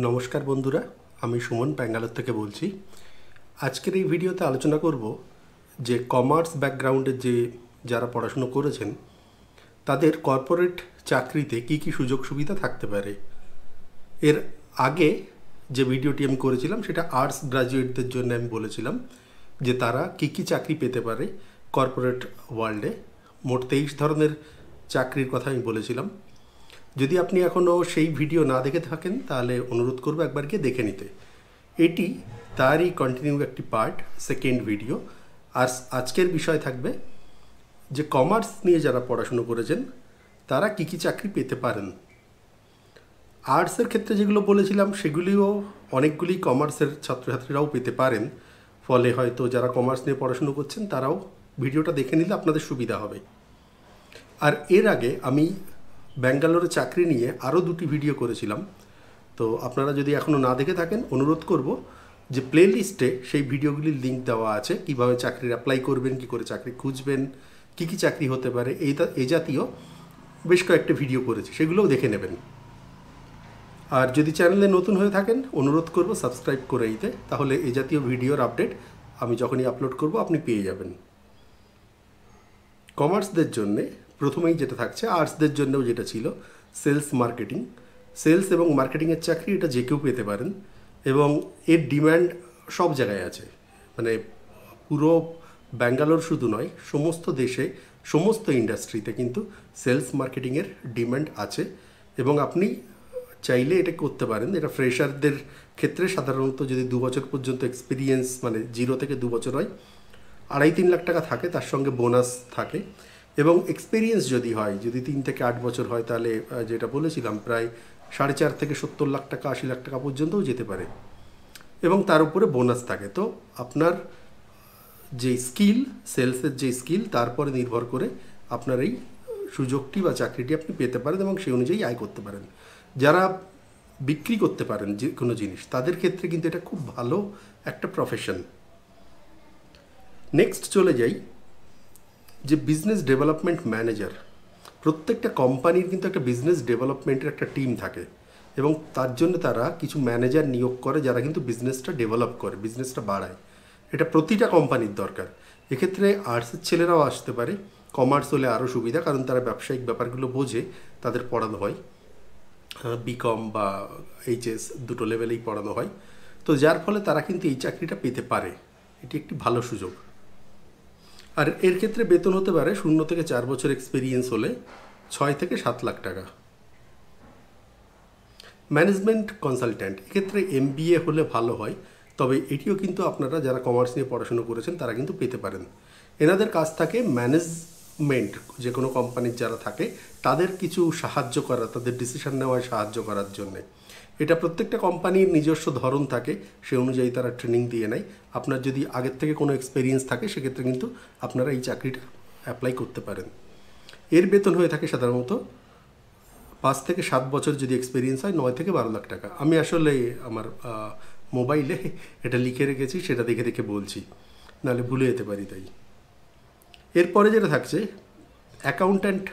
নমস্কার বন্ধুরা, আমি সুমন ব্যাঙ্গালোর থেকে বলছি। আজকের এই ভিডিওতে আলোচনা করব যে কমার্স ব্যাকগ্রাউন্ডের যারা পড়াশুনো করেছেন তাদের কর্পোরেট চাকরিতে কি কি সুযোগ সুবিধা থাকতে পারে। এর আগে যে ভিডিওটি আমি করেছিলাম সেটা আর্টস গ্র্যাজুয়েটদের জন্য আমি বলেছিলাম যে তারা কি কি চাকরি পেতে পারে কর্পোরেট ওয়ার্ল্ডে। মোট 23 ধরনের চাকরির কথা আমি বলেছিলাম। যদি আপনি এখনও সেই ভিডিও না দেখে থাকেন তাহলে অনুরোধ করবো একবার গিয়ে দেখে নিতে। এটি তারই কন্টিনিউ একটি পার্ট, সেকেন্ড ভিডিও। আর আজকের বিষয় থাকবে যে কমার্স নিয়ে যারা পড়াশুনো করেছেন তারা কি কি চাকরি পেতে পারেন। আর্টসের ক্ষেত্রে যেগুলো বলেছিলাম সেগুলিও অনেকগুলি কমার্সের ছাত্রছাত্রীরাও পেতে পারেন, ফলে হয়তো যারা কমার্স নিয়ে পড়াশুনো করছেন তারাও ভিডিওটা দেখে নিলে আপনাদের সুবিধা হবে। আর এর আগে আমি ব্যাঙ্গালোরে চাকরি নিয়ে আরও 2টি ভিডিও করেছিলাম, তো আপনারা যদি এখনও না দেখে থাকেন অনুরোধ করব যে প্লে লিস্টে সেই ভিডিওগুলির লিঙ্ক দেওয়া আছে, কীভাবে চাকরির অ্যাপ্লাই করবেন, কী করে চাকরি খুঁজবেন, কী কী চাকরি হতে পারে, এই জাতীয় বেশ কয়েকটা ভিডিও করেছি, সেগুলোও দেখে নেবেন। আর যদি চ্যানেলে নতুন হয়ে থাকেন অনুরোধ করব সাবস্ক্রাইব করে দিতে, তাহলে এই জাতীয় ভিডিওর আপডেট আমি যখনই আপলোড করব আপনি পেয়ে যাবেন। কমার্সদের জন্যে প্রথমেই যেটা থাকছে, আর্টসদের জন্যও যেটা ছিল, সেলস মার্কেটিং। সেলস এবং মার্কেটিংয়ের চাকরি এটা যে কেউ পেতে পারেন এবং এর ডিম্যান্ড সব জায়গায় আছে। মানে পুরো ব্যাঙ্গালোর শুধু নয়, সমস্ত দেশে সমস্ত ইন্ডাস্ট্রিতে কিন্তু সেলস মার্কেটিংয়ের ডিম্যান্ড আছে এবং আপনি চাইলে এটা করতে পারেন। এটা ফ্রেশারদের ক্ষেত্রে সাধারণত যদি 2 বছর পর্যন্ত এক্সপিরিয়েন্স, মানে 0 থেকে 2 বছর হয়, 2.5-3 লাখ টাকা থাকে, তার সঙ্গে বোনাস থাকে। এবং এক্সপিরিয়েন্স যদি হয়, যদি 3 থেকে 8 বছর হয়, তাহলে যেটা বলেছিলাম প্রায় 4.5 থেকে 70 লাখ টাকা, 80 লাখ টাকা পর্যন্তও যেতে পারে এবং তার উপরে বোনাস থাকে। তো আপনার যে স্কিল, সেলসের যে স্কিল, তারপরে নির্ভর করে আপনার এই সুযোগটি বা চাকরিটি আপনি পেতে পারেন এবং সেই অনুযায়ী আয় করতে পারেন। যারা বিক্রি করতে পারেন যে কোনো জিনিস, তাদের ক্ষেত্রে কিন্তু এটা খুব ভালো একটা প্রফেশন। নেক্সট চলে যাই যে বিজনেস ডেভেলপমেন্ট ম্যানেজার। প্রত্যেকটা কোম্পানির কিন্তু একটা বিজনেস ডেভেলপমেন্টের একটা টিম থাকে এবং তার জন্য তারা কিছু ম্যানেজার নিয়োগ করে যারা কিন্তু বিজনেসটা ডেভেলপ করে, বিজনেসটা বাড়ায়। এটা প্রতিটা কোম্পানির দরকার। এক্ষেত্রে আর্টসের ছেলেরাও আসতে পারে, কমার্স হলে আরও সুবিধা, কারণ তারা ব্যবসায়িক ব্যাপারগুলো বোঝে, তাদের পড়ানো হয় বিকম বা এইচএস দুটো লেভেলেই পড়ানো হয়। তো যার ফলে তারা কিন্তু এই চাকরিটা পেতে পারে। এটি একটি ভালো সুযোগ। আর এর ক্ষেত্রে বেতন হতে পারে 0 থেকে 4 বছর এক্সপিরিয়েন্স হলে 6 থেকে 7 লাখ টাকা। ম্যানেজমেন্ট কনসালট্যান্ট, এক্ষেত্রে MBA হলে ভালো হয়, তবে এটিও কিন্তু আপনারা যারা কমার্স নিয়ে পড়াশুনো করেছেন তারা কিন্তু পেতে পারেন। এনাদের কাজ থাকে ম্যানেজমেন্ট, যে কোনো কোম্পানির যারা থাকে তাদের কিছু সাহায্য করা, তাদের ডিসিশন নেওয়ায় সাহায্য করার জন্যে। এটা প্রত্যেকটা কোম্পানির নিজস্ব ধরন থাকে, সে অনুযায়ী তারা ট্রেনিং দিয়ে নেয়। আপনার যদি আগের থেকে কোনো এক্সপিরিয়েন্স থাকে সেক্ষেত্রে কিন্তু আপনারা এই চাকরিটা অ্যাপ্লাই করতে পারেন। এর বেতন হয়ে থাকে সাধারণত 5 থেকে 7 বছর যদি এক্সপিরিয়েন্স হয় 9 থেকে 12 লাখ টাকা। আমি আসলে আমার মোবাইলে এটা লিখে রেখেছি, সেটা দেখে দেখে বলছি, নাহলে ভুলে যেতে পারি তাই। এরপরে যেটা থাকছে, অ্যাকাউন্ট্যান্ট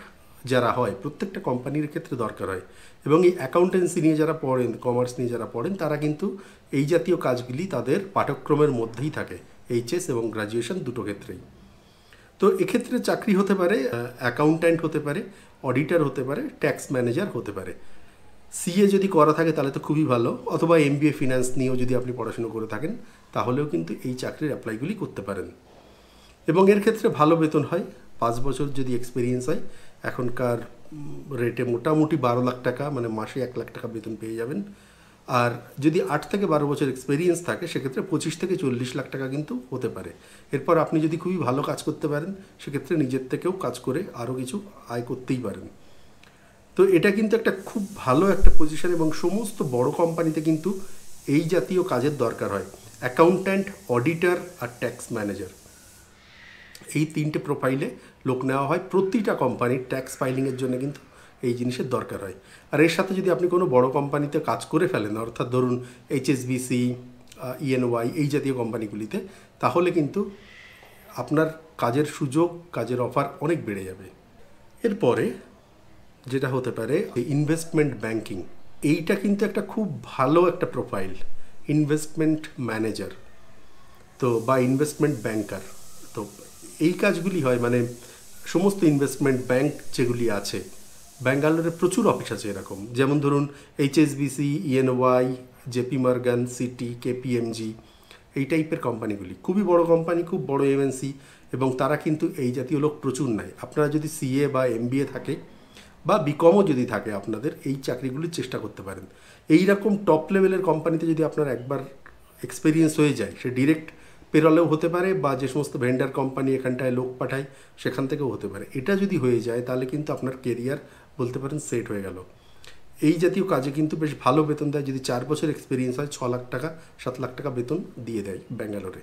যারা হয় প্রত্যেকটা কোম্পানির ক্ষেত্রে দরকার হয় এবং এই অ্যাকাউন্টেন্সি নিয়ে যারা পড়েন, কমার্স নিয়ে যারা পড়েন, তারা কিন্তু এই জাতীয় কাজগুলি তাদের পাঠ্যক্রমের মধ্যেই থাকে, এইচএস এবং গ্র্যাজুয়েশন দুটো ক্ষেত্রেই। তো এক্ষেত্রে চাকরি হতে পারে অ্যাকাউন্ট্যান্ট হতে পারে, অডিটর হতে পারে, ট্যাক্স ম্যানেজার হতে পারে। সিএ যদি করা থাকে তাহলে তো খুবই ভালো, অথবা MBA ফিনান্স নিয়েও যদি আপনি পড়াশুনো করে থাকেন তাহলেও কিন্তু এই চাকরির অ্যাপ্লাইগুলি করতে পারেন এবং এর ক্ষেত্রে ভালো বেতন হয়। 5 বছর যদি এক্সপিরিয়েন্স হয় এখনকার রেটে মোটামুটি 12 লাখ টাকা, মানে মাসে 1 লাখ টাকা বেতন পেয়ে যাবেন। আর যদি 8 থেকে 12 বছর এক্সপিরিয়েন্স থাকে সেক্ষেত্রে 25 থেকে 40 লাখ টাকা কিন্তু হতে পারে। এরপর আপনি যদি খুবই ভালো কাজ করতে পারেন সেক্ষেত্রে নিজের থেকেও কাজ করে আরও কিছু আয় করতেই পারেন। তো এটা কিন্তু একটা খুব ভালো একটা পজিশন এবং সমস্ত বড় কোম্পানিতে কিন্তু এই জাতীয় কাজের দরকার হয়। অ্যাকাউন্ট্যান্ট, অডিটর আর ট্যাক্স ম্যানেজার, এই 3টে প্রোফাইলে লোক নেওয়া হয়। প্রতিটা কোম্পানির ট্যাক্স ফাইলিংয়ের জন্য কিন্তু এই জিনিসের দরকার হয়। আর এর সাথে যদি আপনি কোনো বড় কোম্পানিতে কাজ করে ফেলেন, অর্থাৎ ধরুন HSBC, EY, এই জাতীয় কোম্পানিগুলিতে, তাহলে কিন্তু আপনার কাজের সুযোগ, কাজের অফার অনেক বেড়ে যাবে। এরপরে যেটা হতে পারে ইনভেস্টমেন্ট ব্যাংকিং। এইটা কিন্তু একটা খুব ভালো একটা প্রোফাইল, ইনভেস্টমেন্ট ম্যানেজার তো বা ইনভেস্টমেন্ট ব্যাংকার। তো এই কাজগুলি হয় মানে সমস্ত ইনভেস্টমেন্ট ব্যাংক যেগুলি আছে ব্যাঙ্গালোরে প্রচুর অফিস আছে এরকম, যেমন ধরুন HSBC, E and Y, JP Morgan, Citi, KPMG, এই টাইপের কোম্পানিগুলি খুবই বড় কোম্পানি, খুব বড় এমএনসি, এবং তারা কিন্তু এই জাতীয় লোক প্রচুর নেয়। আপনারা যদি সিএ বা এমবিএ থাকে বা বিকমও যদি থাকে আপনাদের, এই চাকরিগুলির চেষ্টা করতে পারেন। এই রকম টপ লেভেলের কোম্পানিতে যদি আপনার একবার এক্সপিরিয়েন্স হয়ে যায়, সে ডিরেক্ট পেরলেও হতে পারে বা যে সমস্ত ভেন্ডার কোম্পানি এখানটায় লোক পাঠায় সেখান থেকেও হতে পারে। এটা যদি হয়ে যায় তাহলে কিন্তু আপনার কেরিয়ার বলতে পারেন সেট হয়ে গেল। এই জাতীয় কাজে কিন্তু বেশ ভালো বেতন দেয়। যদি 4 বছর এক্সপিরিয়েন্স হয় 6 লাখ টাকা 7 লাখ টাকা বেতন দিয়ে দেয় ব্যাঙ্গালোরে।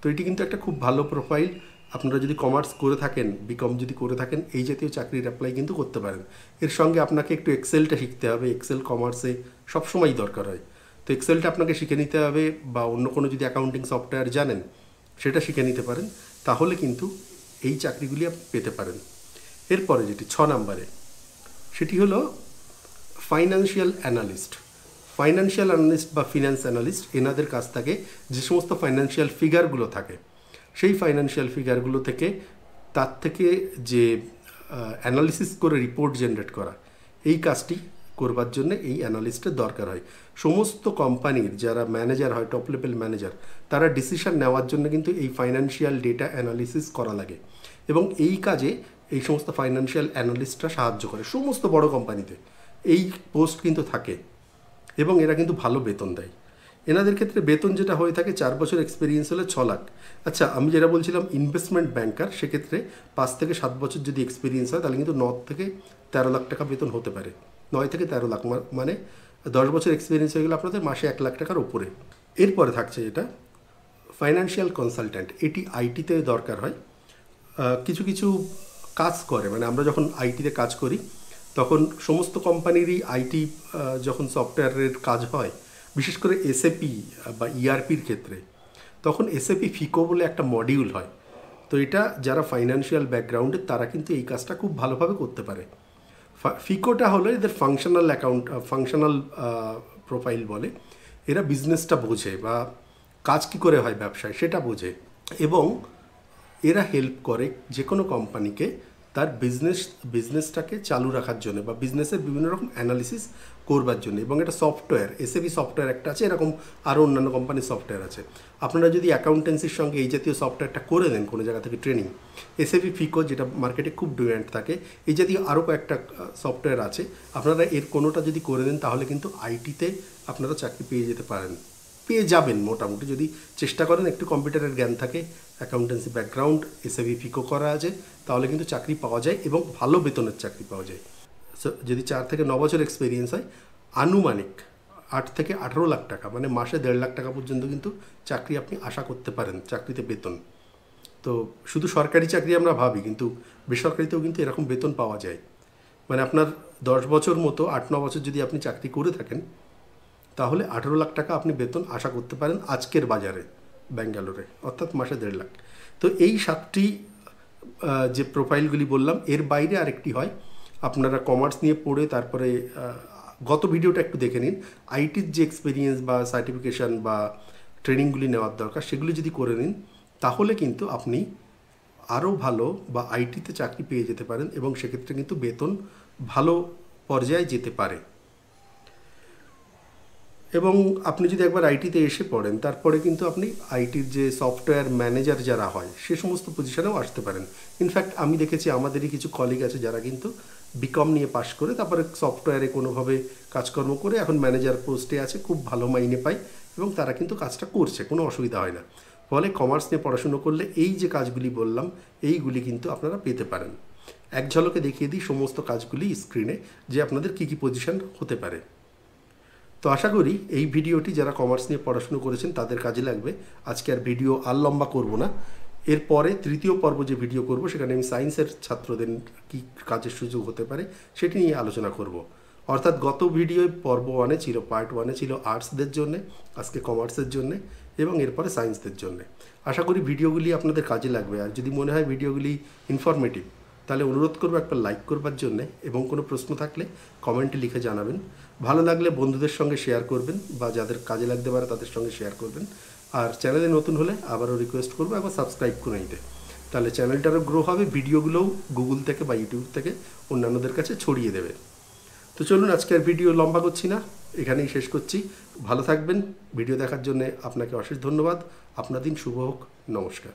তো এটি কিন্তু একটা খুব ভালো প্রোফাইল। আপনারা যদি কমার্স করে থাকেন, বিকম যদি করে থাকেন, এই জাতীয় চাকরির অ্যাপ্লাই কিন্তু করতে পারেন। এর সঙ্গে আপনাকে একটু এক্সেলটা শিখতে হবে। এক্সেল কমার্সে সবসময়ই দরকার হয়। তো এক্সেলটা আপনাকে শিখে নিতে হবে, বা অন্য কোনো যদি অ্যাকাউন্টিং সফটওয়্যার জানেন সেটা শিখে নিতে পারেন, তাহলে কিন্তু এই চাকরিগুলি আপনি পেতে পারেন। এরপরে যেটি 6 নম্বরে, সেটি হলো ফাইন্যান্সিয়াল অ্যানালিস্ট। ফাইন্যান্সিয়াল অ্যানালিস্ট বা ফিন্যান্স অ্যানালিস্ট, এনাদের কাছ থেকে যে সমস্ত ফাইন্যান্সিয়াল ফিগারগুলো থাকে, সেই ফাইন্যান্সিয়াল ফিগারগুলো থেকে তার থেকে যে অ্যানালিসিস করে রিপোর্ট জেনারেট করা, এই কাজটি করবার জন্য এই অ্যানালিস্টের দরকার হয়। সমস্ত কোম্পানির যারা ম্যানেজার হয়, টপ লেভেল ম্যানেজার, তারা ডিসিশন নেওয়ার জন্য কিন্তু এই ফাইন্যান্সিয়াল ডেটা অ্যানালিসিস করা লাগে, এবং এই কাজে এই সমস্ত ফাইন্যান্সিয়াল অ্যানালিস্টরা সাহায্য করে। সমস্ত বড় কোম্পানিতে এই পোস্ট কিন্তু থাকে, এবং এরা কিন্তু ভালো বেতন দেয়। এনাদের ক্ষেত্রে বেতন যেটা হয়ে থাকে, 4 বছর এক্সপিরিয়েন্স হলে 6 লাখ। আচ্ছা, আমি যেটা বলছিলাম ইনভেস্টমেন্ট ব্যাংকার, সেক্ষেত্রে 5 থেকে 7 বছর যদি এক্সপিরিয়েন্স হয় তাহলে কিন্তু 9 থেকে 13 লাখ টাকা বেতন হতে পারে। 9 থেকে 13 লাখ মানে 10 বছর এক্সপিরিয়েন্স হয়ে গেলে আপনাদের মাসে 1 লাখ টাকার উপরে। এরপরে থাকছে এটা ফাইন্যান্সিয়াল কনসালট্যান্ট। এটি আইটিতে দরকার হয়। কিছু কিছু কাজ করে, মানে আমরা যখন আইটিতে কাজ করি তখন সমস্ত কোম্পানিরই আইটি যখন সফটওয়্যারের কাজ হয়, বিশেষ করে এসএপি বা ইআরপির ক্ষেত্রে, তখন এসএপি ফিকো বলে একটা মডিউল হয়। তো এটা যারা ফাইন্যান্সিয়াল ব্যাকগ্রাউন্ডের তারা কিন্তু এই কাজটা খুব ভালোভাবে করতে পারে। ফিকোটা হলো এদের ফাংশনাল অ্যাকাউন্ট, ফাংশনাল প্রোফাইল বলে। এরা বিজনেসটা বোঝে বা কাজ কী করে হয় ব্যবসায় সেটা বোঝে, এবং এরা হেল্প করে যে কোনো কোম্পানিকে তার বিজনেসটাকে চালু রাখার জন্য বা বিজনেসের বিভিন্ন রকম অ্যানালিসিস করবার জন্য। এবং এটা সফটওয়্যার, এসএপি সফটওয়্যার একটা আছে, এরকম আরও অন্যান্য কোম্পানির সফটওয়্যার আছে। আপনারা যদি অ্যাকাউন্টেন্সির সঙ্গে এই জাতীয় সফটওয়্যারটা করে দেন কোনো জায়গা থেকে ট্রেনিং, এসএপি ফিকো যেটা মার্কেটে খুব ডিম্যান্ড থাকে, এই জাতীয় আরও কয়েকটা সফটওয়্যার আছে, আপনারা এর কোনোটা যদি করে দেন তাহলে কিন্তু আইটিতে আপনারা চাকরি পেয়ে যেতে পারেন, পেয়ে যাবেন মোটামুটি, যদি চেষ্টা করেন। একটু কম্পিউটারের জ্ঞান থাকে, অ্যাকাউন্টেন্সি ব্যাকগ্রাউন্ড, এসএপি ফিকো করা আছে, তাহলে কিন্তু চাকরি পাওয়া যায় এবং ভালো বেতনের চাকরি পাওয়া যায়। সো যদি 4 থেকে 9 বছর এক্সপিরিয়েন্স হয়, আনুমানিক 8 থেকে 18 লাখ টাকা, মানে মাসে 1.5 লাখ টাকা পর্যন্ত কিন্তু চাকরি আপনি আশা করতে পারেন, চাকরিতে বেতন। তো শুধু সরকারি চাকরি আমরা ভাবি, কিন্তু বেসরকারিতেও কিন্তু এরকম বেতন পাওয়া যায়। মানে আপনার 10 বছর মতো 8-9 বছর যদি আপনি চাকরি করে থাকেন, তাহলে 18 লাখ টাকা আপনি বেতন আশা করতে পারেন আজকের বাজারে ব্যাঙ্গালোরে, অর্থাৎ মাসে 1.5 লাখ। তো এই 7টি যে প্রোফাইলগুলি বললাম, এর বাইরে আরেকটি হয়, আপনারা কমার্স নিয়ে পড়ে তারপরে গত ভিডিওটা একটু দেখে নিন, আইটির যে এক্সপিরিয়েন্স বা সার্টিফিকেশান বা ট্রেনিংগুলি নেওয়ার দরকার সেগুলি যদি করে নিন, তাহলে কিন্তু আপনি আরও ভালো বা আইটিতে চাকরি পেয়ে যেতে পারেন, এবং সেক্ষেত্রে কিন্তু বেতন ভালো পর্যায়ে যেতে পারে। এবং আপনি যদি একবার আইটিতে এসে পড়েন, তারপরে কিন্তু আপনি আইটির যে সফটওয়্যার ম্যানেজার যারা হয় সে সমস্ত পজিশনেও আসতে পারেন। ইনফ্যাক্ট আমি দেখেছি আমাদেরই কিছু কলিগ আছে যারা কিন্তু বিকম নিয়ে পাশ করে তারপরে সফটওয়্যারে কোনোভাবে কাজকর্ম করে এখন ম্যানেজার পোস্টে আছে, খুব ভালো মাইনে পায়, এবং তারা কিন্তু কাজটা করছে, কোনো অসুবিধা হয় না। ফলে কমার্স নিয়ে পড়াশুনো করলে এই যে কাজগুলি বললাম, এইগুলি কিন্তু আপনারা পেতে পারেন। এক ঝলকে দেখিয়ে দিই সমস্ত কাজগুলি স্ক্রিনে, যে আপনাদের কী কী পজিশন হতে পারে। তো আশা করি এই ভিডিওটি যারা কমার্স নিয়ে পড়াশুনো করেছেন তাদের কাজে লাগবে। আজকে আর ভিডিও আর লম্বা করব না। এরপরে তৃতীয় পর্ব যে ভিডিও করব সেখানে আমি সায়েন্সের ছাত্রদের কী কাজের সুযোগ হতে পারে সেটি নিয়ে আলোচনা করব। অর্থাৎ গত ভিডিও পর্ব 1-এ ছিল, পার্ট 1-এ ছিল আর্টসদের জন্যে, আজকে কমার্সের জন্যে, এবং এরপরে সায়েন্সদের জন্যে। আশা করি ভিডিওগুলি আপনাদের কাজে লাগবে। আর যদি মনে হয় ভিডিওগুলি ইনফরমেটিভ, তাহলে অনুরোধ করবো একটা লাইক করবার জন্যে, এবং কোনো প্রশ্ন থাকলে কমেন্টে লিখে জানাবেন। ভালো লাগলে বন্ধুদের সঙ্গে শেয়ার করবেন, বা যাদের কাজে লাগতে পারে তাদের সঙ্গে শেয়ার করবেন। আর চ্যানেলে নতুন হলে আবারও রিকোয়েস্ট করবো একবার সাবস্ক্রাইব করে নিতে, তাহলে চ্যানেলটারও গ্রো হবে, ভিডিওগুলোও গুগল থেকে বা ইউটিউব থেকে অন্যান্যদের কাছে ছড়িয়ে দেবে। তো চলুন, আজকের ভিডিও লম্বা করছি না, এখানেই শেষ করছি। ভালো থাকবেন। ভিডিও দেখার জন্য আপনাকে অশেষ ধন্যবাদ। আপনার দিন শুভ হোক। নমস্কার।